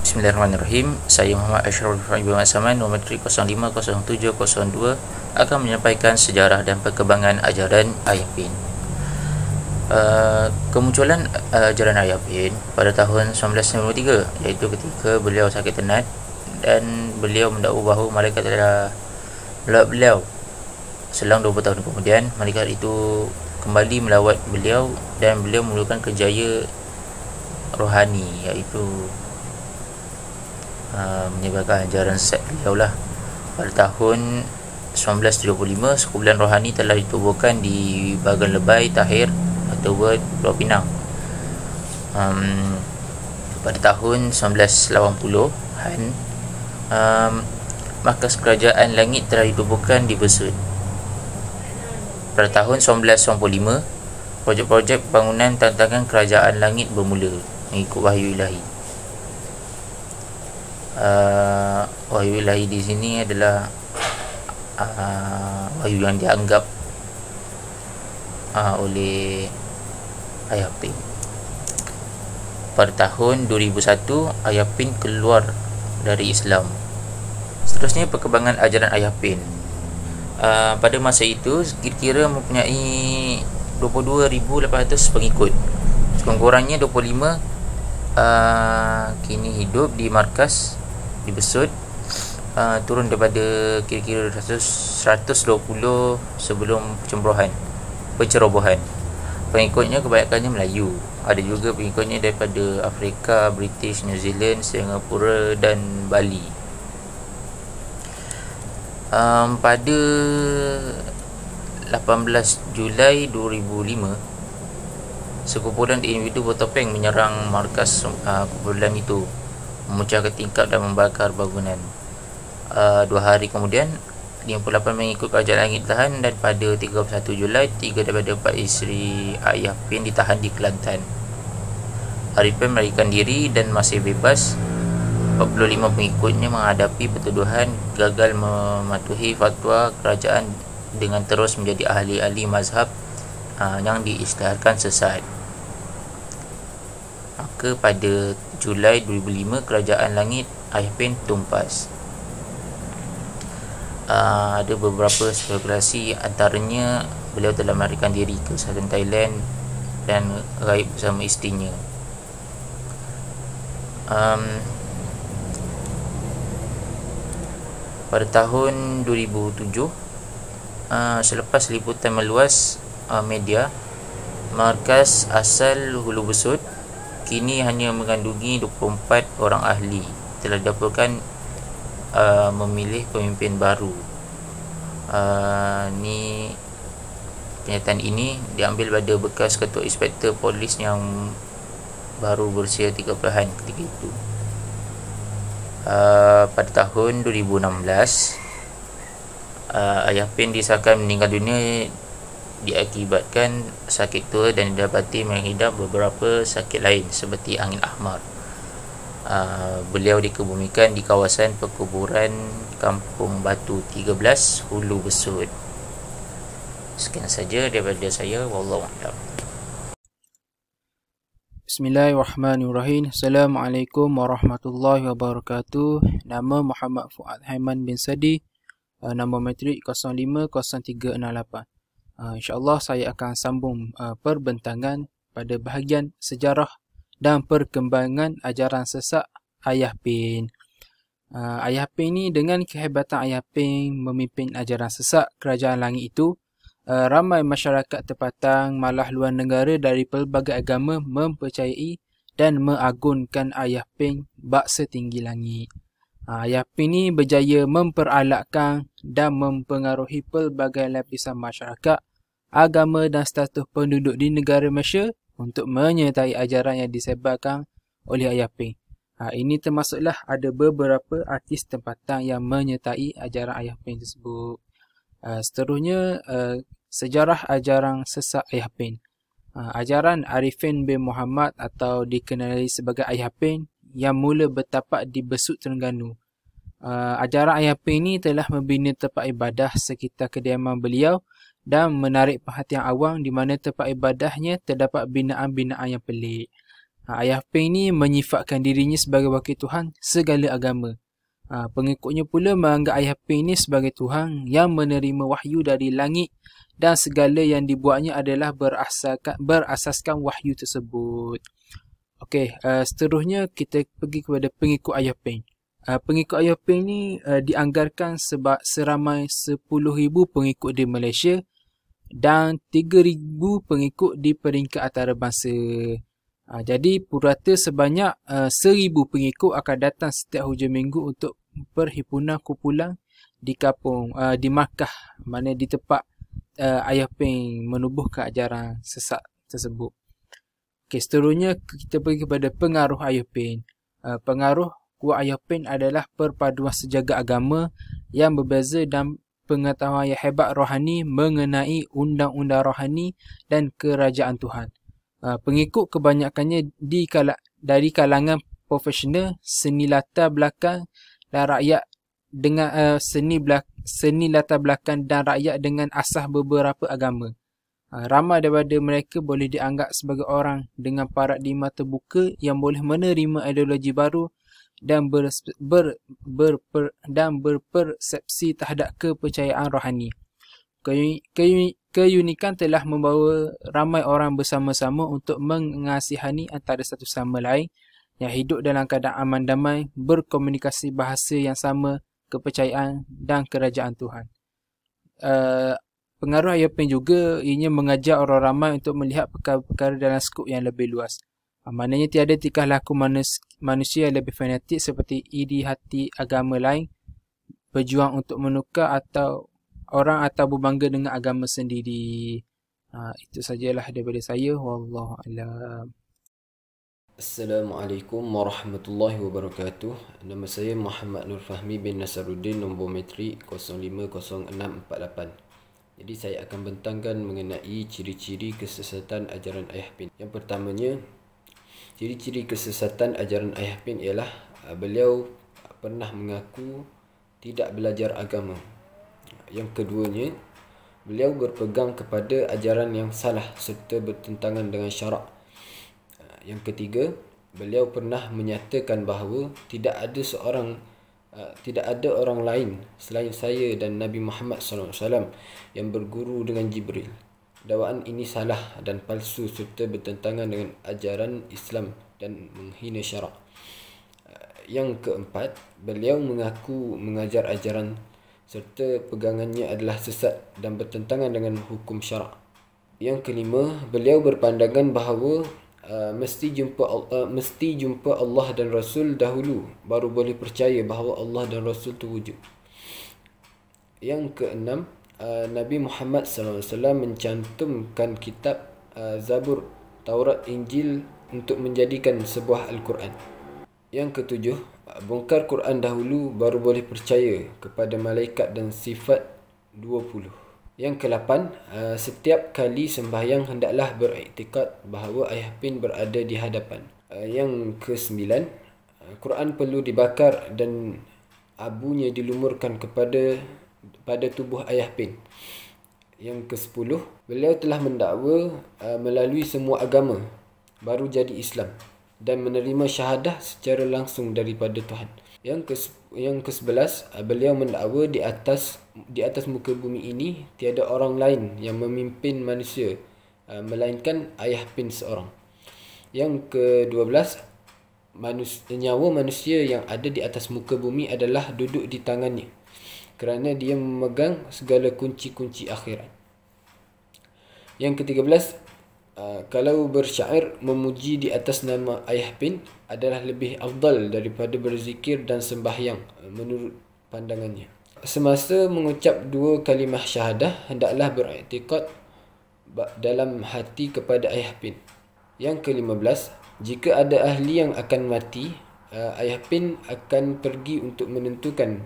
Bismillahirrahmanirrahim. Saya Muhammad Ashraf bin Saman, nombor matrik 050702 akan menyampaikan sejarah dan perkembangan ajaran Ayah Bin. Kemunculan ajaran Ayah Bin pada tahun 1993, iaitu ketika beliau sakit tenat dan beliau mendakwa bahawa malaikat adalah beliau. Selang 20 tahun kemudian, malaikat itu kembali melawat beliau dan beliau memerlukan kejaya rohani, iaitu menyebarkan ajaran sesat beliau lah. Pada tahun 1975, sekumpulan rohani telah ditubuhkan di Bagan Lebay, Tahir atau Pulau Pinang. Pada tahun 1980-an, markas kerajaan langit telah ditubuhkan di Besut. Pada tahun 1995, projek-projek bangunan tantangan kerajaan langit bermula mengikut wahyu ilahi. Wahyu ilahi di sini adalah wahyu yang dianggap oleh Ayah Bin. Pada tahun 2001, Ayah Bin keluar dari Islam. Seterusnya, perkembangan ajaran Ayah Bin. Pada masa itu, kira-kira mempunyai 22,800 pengikut. Sekurang-kurangnya 25 kini hidup di markas di Besut, turun daripada kira-kira 120 sebelum pencerobohan. Pengikutnya kebanyakannya Melayu. Ada juga pengikutnya daripada Afrika, British, New Zealand, Singapura dan Bali. Pada 18 Julai 2005, sekumpulan individu bertopeng menyerang markas kumpulan itu, memecahkan tingkap dan membakar bangunan. 2 hari kemudian, 58 mengikut kerajaan langit ditahan, dan pada 31 Julai 3 daripada 4 isteri Ayah Bin ditahan di Kelantan. Arifin melarikan diri dan masih bebas. 45 pengikutnya menghadapi pertuduhan gagal mematuhi fatwa kerajaan dengan terus menjadi ahli-ahli mazhab yang diisytiharkan sesat. Maka pada Julai 2005, kerajaan langit Ayah Bin tumpas. Ada beberapa spekulasi, antaranya beliau telah melarikan diri ke selatan Thailand dan raib bersama isterinya. Pada tahun 2007, selepas liputan meluas media, markas asal Hulu Besut kini hanya mengandungi 24 orang ahli. Telah dilaporkan memilih pemimpin baru. Kenyataan ini diambil pada bekas ketua inspektor polis yang baru berusia 30-an ketika itu. Pada tahun 2016, Ayah Bin disahkan meninggal dunia diakibatkan sakit tua dan didapati mengidap beberapa sakit lain seperti angin ahmar. Beliau dikebumikan di kawasan perkuburan Kampung Batu 13, Hulu Besut. Sekian saja daripada saya. Wallahu a'lam. Bismillahirrahmanirrahim. Assalamualaikum warahmatullahi wabarakatuh. Nama Muhammad Fuad Haiman bin Sadi, nombor matrik 050368. InsyaAllah saya akan sambung perbentangan pada bahagian sejarah dan perkembangan ajaran sesat Ayah Bin. Ayah Bin ni, dengan kehebatan Ayah Bin memimpin ajaran sesat kerajaan langit itu, ramai masyarakat tempatan malah luar negara dari pelbagai agama mempercayai dan mengagungkan Ayah Bin bak setinggi langit. Ayah Bin ni berjaya memperalakkan dan mempengaruhi pelbagai lapisan masyarakat, agama dan status penduduk di negara Malaysia untuk menyertai ajaran yang disebarkan oleh Ayah Bin. Ini termasuklah ada beberapa artis tempatan yang menyertai ajaran Ayah Bin tersebut. Seterusnya, sejarah ajaran sesat Ayah Bin. Ajaran Arifin bin Muhammad atau dikenali sebagai Ayah Bin yang mula bertapak di Besut, Terengganu. Ajaran Ayah Bin ini telah membina tempat ibadah sekitar kediaman beliau dan menarik perhatian awam di mana tempat ibadahnya terdapat binaan-binaan yang pelik. Ayah Peng ni menyifatkan dirinya sebagai wakil Tuhan segala agama. Pengikutnya pula menganggap Ayah Peng ni sebagai Tuhan yang menerima wahyu dari langit dan segala yang dibuatnya adalah berasaskan wahyu tersebut. Okey, seterusnya kita pergi kepada pengikut Ayah Peng. Pengikut Ayah Peng ni dianggarkan seramai 10,000 pengikut di Malaysia dan 3,000 pengikut di peringkat antarabangsa. Jadi purata sebanyak 1,000 pengikut akan datang setiap hujung minggu untuk perhimpunan kumpulan di kampung, di Makkah, mana di tempat Ayah Peng menubuhkan ajaran sesat tersebut. Okey, seterusnya kita pergi kepada pengaruh Ayah Peng. Pengaruh kuat Ayah Peng adalah perpaduan sejagat agama yang berbeza dan pengetahuan yang hebat rohani mengenai undang-undang rohani dan kerajaan Tuhan. Pengikut kebanyakannya dari kalangan profesional, seni latar belakang dan rakyat dengan seni latar belakang dan rakyat dengan asas beberapa agama. Ramai daripada mereka boleh dianggap sebagai orang dengan paradigma terbuka yang boleh menerima ideologi baru dan berpersepsi terhadap kepercayaan rohani. Keunikan telah membawa ramai orang bersama-sama untuk mengasihani antara satu sama lain yang hidup dalam keadaan aman damai, berkomunikasi bahasa yang sama, kepercayaan dan kerajaan Tuhan. Pengaruh Ayah Peng juga ianya mengajar orang ramai untuk melihat perkara-perkara dalam skop yang lebih luas. Maknanya tiada tingkah laku manusia yang lebih fanatik seperti iri hati agama lain, berjuang untuk menukar atau orang atau berbangga dengan agama sendiri. Itu sajalah daripada saya. Wallahu a'lam. Assalamualaikum warahmatullahi wabarakatuh. Nama saya Muhammad Nur Fahmi bin Nasaruddin, nombor metrik 050648. Jadi saya akan bentangkan mengenai ciri-ciri kesesatan ajaran Ayah Peng. Yang pertamanya, ciri-ciri kesesatan ajaran Ayah Peng ialah beliau pernah mengaku tidak belajar agama. Yang keduanya, beliau berpegang kepada ajaran yang salah serta bertentangan dengan syarak. Yang ketiga, beliau pernah menyatakan bahawa tidak ada orang lain selain saya dan Nabi Muhammad SAW yang berguru dengan Jibril. Dakwaan ini salah dan palsu serta bertentangan dengan ajaran Islam dan menghina syarak. Yang keempat, beliau mengaku mengajar ajaran serta pegangannya adalah sesat dan bertentangan dengan hukum syarak. Yang kelima, beliau berpandangan bahawa mesti jumpa Allah dan Rasul dahulu baru boleh percaya bahawa Allah dan Rasul itu wujud. Yang keenam, Nabi Muhammad SAW mencantumkan kitab Zabur, Taurat, Injil untuk menjadikan sebuah Al-Quran. Yang ketujuh, bongkar Quran dahulu baru boleh percaya kepada malaikat dan sifat 20. Yang ke-8, setiap kali sembahyang hendaklah beriktikad bahawa Ayah Peng berada di hadapan. Yang ke-9, Quran perlu dibakar dan abunya dilumurkan pada tubuh Ayah Peng. Yang ke-10, beliau telah mendakwa melalui semua agama baru jadi Islam dan menerima syahadah secara langsung daripada Tuhan. Yang ke-11, beliau mendakwa di atas muka bumi ini tiada orang lain yang memimpin manusia melainkan Ayah Peng seorang. Yang ke-12, nyawa manusia yang ada di atas muka bumi adalah duduk di tangannya kerana dia memegang segala kunci-kunci akhirat. Yang ke-13, kalau bersyair memuji di atas nama Ayah Peng adalah lebih afdal daripada berzikir dan sembahyang menurut pandangannya. Semasa mengucap 2 kalimah syahadah, hendaklah beriktikad dalam hati kepada Ayah Peng. Yang ke-15, jika ada ahli yang akan mati, Ayah Peng akan pergi untuk menentukan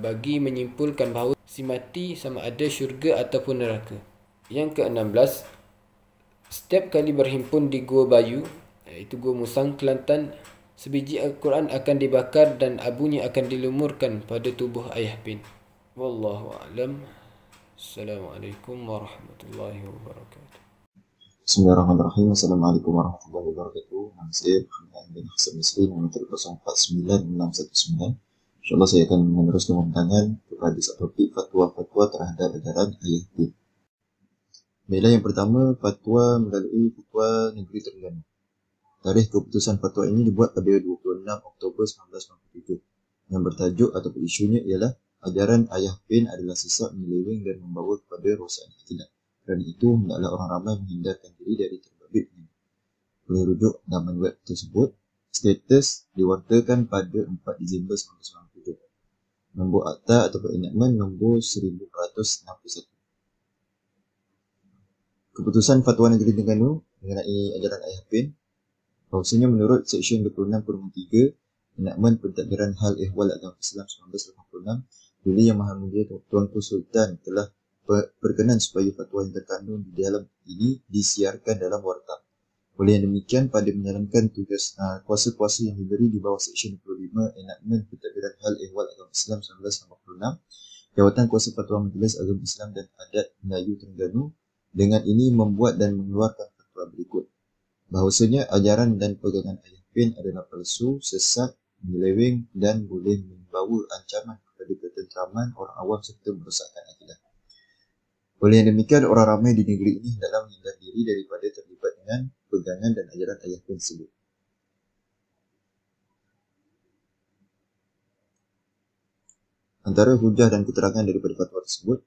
bagi menyimpulkan bahawa si mati sama ada syurga ataupun neraka. Yang ke-16, setiap kali berhimpun di Gua Bayu, iaitu Gua Musang, Kelantan, sebiji Al-Quran akan dibakar dan abunya akan dilumurkan pada tubuh Ayah Peng. Wallahu a'lam. Assalamualaikum warahmatullahi wabarakatuh. Bismillahirrahmanirrahim. Assalamualaikum warahmatullahi wabarakatuh. Nama saya Muhammad bin Hasan Misri, nombor 049619. InsyaAllah saya akan meneruskan pembentangan kepada topik fatwa-fatwa terhadap ajaran ayah bin. Baiklah, yang pertama, fatwa melalui Fatwa Negeri Terengganu. Tarikh keputusan fatwa ini dibuat pada 26 Oktober 1997. Yang bertajuk ataupun isunya ialah ajaran ayah bin adalah sesat, menyeleweng dan membawa kepada rosaknya akidah. Kerana itu, hendaklah orang ramai menghindarkan diri dari terbabit ini. Boleh rujuk laman web tersebut. Status diwartakan pada 4 Disember 1997. Nombor akta ataupun enakmen nombor 1461. Keputusan Fatwa Negeri Terengganu mengenai ajaran ayah bin, bahawasanya menurut Seksyen 26/3 enakmen pentadbiran hal ehwal agama Islam 1986, Beliau Yang Maha Mulia Tuanku Sultan telah berkenan supaya fatwa yang terkandung di dalam ini disiarkan dalam warta. Oleh yang demikian, pada menjalankan tugas kuasa-kuasa yang diberi di bawah Seksyen 25 enakmen pentadbiran hal ehwal agama Islam 1986, Jawatan Kuasa Fatwa Majlis Agama Islam dan Adat Melayu Terengganu dengan ini membuat dan mengeluarkan fatwa berikut. Bahawasanya ajaran dan pegangan ayah bin adalah palsu, sesat, menyeleweng dan boleh membawa ancaman kepada ketenteraman orang awam serta merosakkan akidah. Oleh yang demikian, orang ramai di negeri ini hendaklah menghindar diri daripada terlibat dengan pegangan dan ajaran ayah bin tersebut. Antara hujah dan keterangan daripada fatwa tersebut,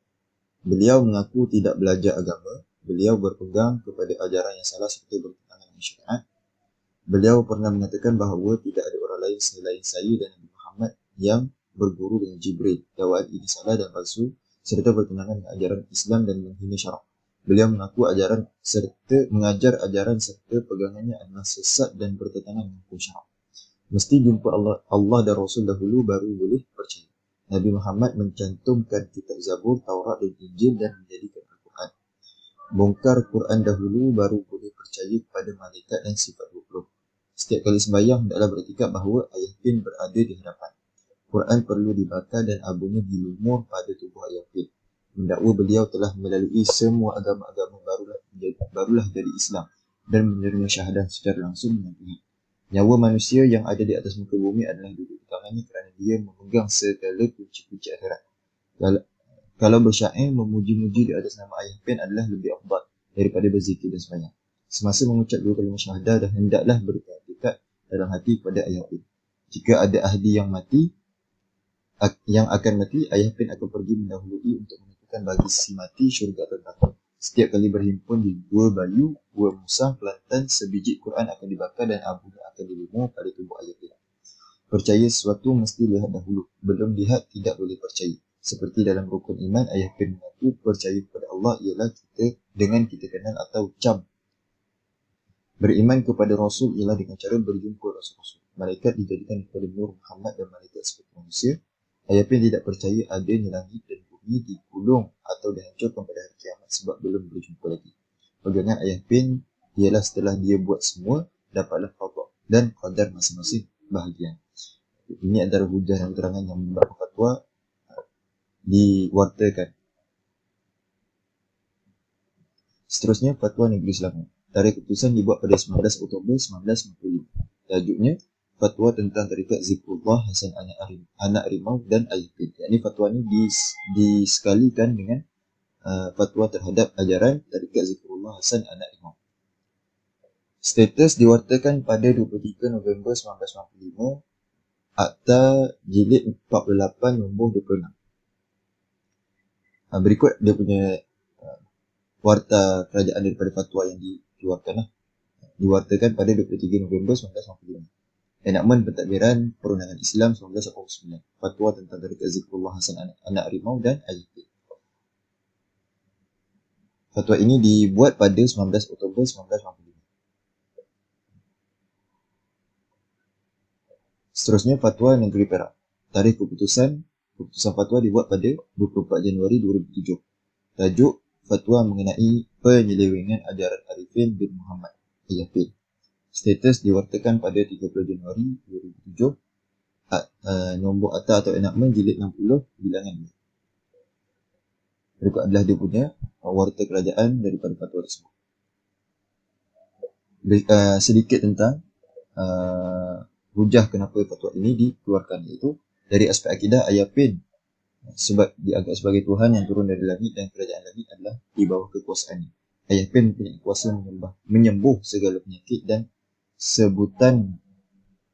beliau mengaku tidak belajar agama, beliau berpegang kepada ajaran yang salah serta bertentangan dengan syariat. Beliau pernah mengatakan bahawa tidak ada orang lain selain saya dan Nabi Muhammad yang berguru dengan Jibril. Dakwaan ini salah dan palsu serta bertentangan dengan ajaran Islam dan menghina syarak. Beliau mengaku mengajar ajaran serta pegangannya adalah sesat dan bertentangan dengan hukum syarak. Mesti jumpa Allah dan Rasul dahulu baru boleh percaya. Nabi Muhammad mencantumkan kitab Zabur, Taurat dan Injil dan menjadikan Al-Quran. Bongkar Quran dahulu baru boleh percaya kepada malaikat dan sifat 20. Setiap kali sembahyang hendaklah beriktikad bahawa ayah bin berada di hadapan. Quran perlu dibakar dan abunya dilumur pada tubuh ayah bin. Mendakwa beliau telah melalui semua agama-agama barulah jadi Islam dan menerima syahadah secara langsung dengan Tuhan. Nyawa manusia yang ada di atas muka bumi adalah duduk di tangannya kerana dia memegang segala kunci-kunci akhirat. Kalau bersyair, memuji-muji di atas nama ayah bin adalah lebih afdal daripada berzikir dan sembahyang. Semasa mengucap dua kalimah syahadah dan hendaklah beriktikad dalam hati kepada ayah bin. Jika ada ahli yang akan mati, ayah bin akan pergi mendahului untuk menentukan bagi si mati syurga atau neraka. Setiap kali berhimpun di gua Bayu, gua Musa, Kelantan, sebiji Quran akan dibakar dan abunya akan dilumur pada tubuh ayah bin. Percaya sesuatu mesti lihat dahulu. Belum lihat tidak boleh percaya. Seperti dalam rukun iman, ayah bin mengaku percaya kepada Allah ialah kita kenal atau cam. Beriman kepada Rasul ialah dengan cara berjumpa Rasul-Rasul. Malaikat dijadikan kepada Nur Muhammad dan malaikat seperti manusia. Ayah bin tidak percaya adanya langit dan bumi digulung atau dihancurkan pada hari kiamat sebab belum berjumpa lagi. Pegangan ayah bin ialah setelah dia buat semua, dapatlah qada dan qadar masing-masing bahagian. Ini antara hujah dan keterangan yang membuat fatwa diwartakan. Seterusnya, Fatwa Negeri Selangor. Tarikh keputusan dibuat pada 19 Oktober 1995. Tajuknya, Fatwa tentang Tarikat Zikrullah Hasan Anak Rimau dan ayah bin. Ini fatwa ini disekalikan dengan fatwa terhadap ajaran Tarikat Zikrullah Hasan Anak Rimau. Status diwartakan pada 23 November 1995, Akta Jilid 48 nombor 26. Berikut dia punya warta kerajaan daripada fatwa yang dikeluarkan. Diwartakan pada 23 November 1995. Enakmen pentadbiran perundangan Islam 1989. Fatwa tentang Tarikat Zikrullah Hasan Anak Rimau dan ayah bin. Fatwa ini dibuat pada 19 Oktober 1995. Seterusnya, Fatwa Negeri Perak. Tarikh keputusan fatwa dibuat pada 24 Januari 2007. Tajuk Fatwa mengenai penyelewengan ajaran Arifin bin Muhammad ayah bin. Status diwartakan pada 30 Januari 2007. Nombor akta atau enakmen jilid 60 bilangan 2. Berikut adalah dia punya warta kerajaan daripada fatwa tersebut. sedikit tentang hujah kenapa fatwa ini dikeluarkan, iaitu dari aspek akidah Ayah Pin sebab dianggap sebagai Tuhan yang turun dari langit dan kerajaan langit adalah di bawah kekuasaannya. Ayah Pin mempunyai kuasa menyembuh segala penyakit dan sebutan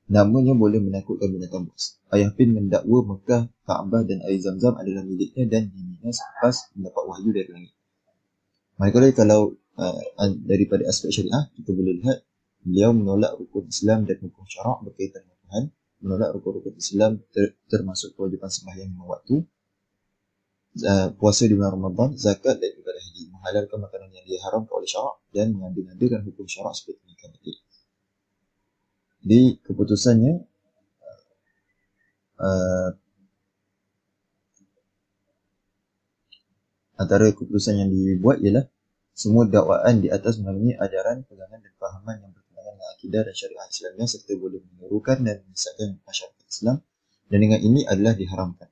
namanya boleh menakutkan binatang buas. Ayah Pin mendakwa Mekah, Kaabah dan air Zam-Zam adalah miliknya dan dibina selepas mendapat wahyu dari langit. Manakala kalau daripada aspek syariah, kita boleh lihat beliau menolak rukun Islam dan hukum syarak berkaitan dengan Tuhan, menolak rukun-rukun Islam termasuk kewajipan sembahyang 5 waktu, puasa di bulan Ramadan, zakat dan ibadah haji, menghalalkan makanan yang diharamkan oleh syarak dan mengada-ngadakan hukum syarak seperti nikah batil. Jadi keputusannya antara keputusan yang dibuat ialah semua dakwaan di atas mengandungi ajaran, pegangan dan fahaman yang bertentangan dengan akidah dan syariah Islamnya serta boleh menyerukan dan menyesatkan masyarakat Islam, dan dengan ini adalah diharamkan.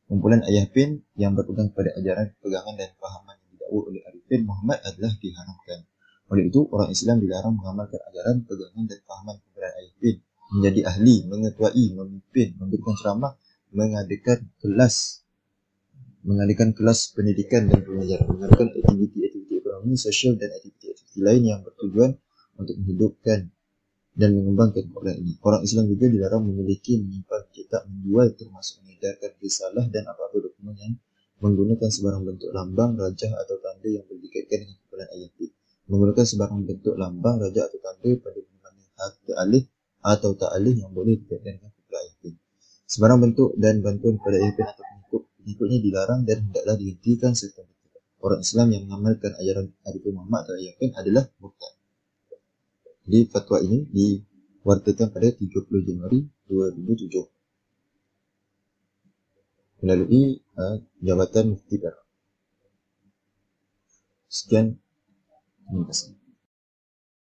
Kumpulan Ayah Pin yang berpegang pada ajaran, pegangan dan fahaman yang didakwa oleh Arifin Muhammad adalah diharamkan. Oleh itu, orang Islam dilarang mengamalkan ajaran, pegangan dan fahaman kumpulan Ayah Pin, menjadi ahli, mengetuai, memimpin, memberikan ceramah, mengadakan kelas pendidikan dan pengajaran, mengadakan aktiviti-aktiviti ekonomi, sosial dan aktiviti-aktiviti lain yang bertujuan untuk menghidupkan dan mengembangkan kumpulan ini. Orang Islam juga dilarang memiliki, menyimpan, mencetak, menjual termasuk mengedarkan risalah dan apa-apa dokumen yang menggunakan sebarang bentuk lambang, rajah atau tanda yang berdikaitkan dengan kumpulan Ayah Pin. Menggunakan sebarang bentuk lambang, rajah atau tanda pada mana harta alih atau tak alih yang boleh dikaitkan dengan kumpulan Ayah Pin. Sebarang bentuk dan bantuan kepada Ayah Pin atau pengikutnya dilarang dan hendaklah dihentikan serta bertobat. Orang Islam yang mengamalkan ajaran Arifin Muhammad atau Ayah Pin adalah murtad. Jadi fatwa ini diwartakan pada 30 Januari 2007 melalui Jabatan Mufti Perak. Sekian, terima kasih.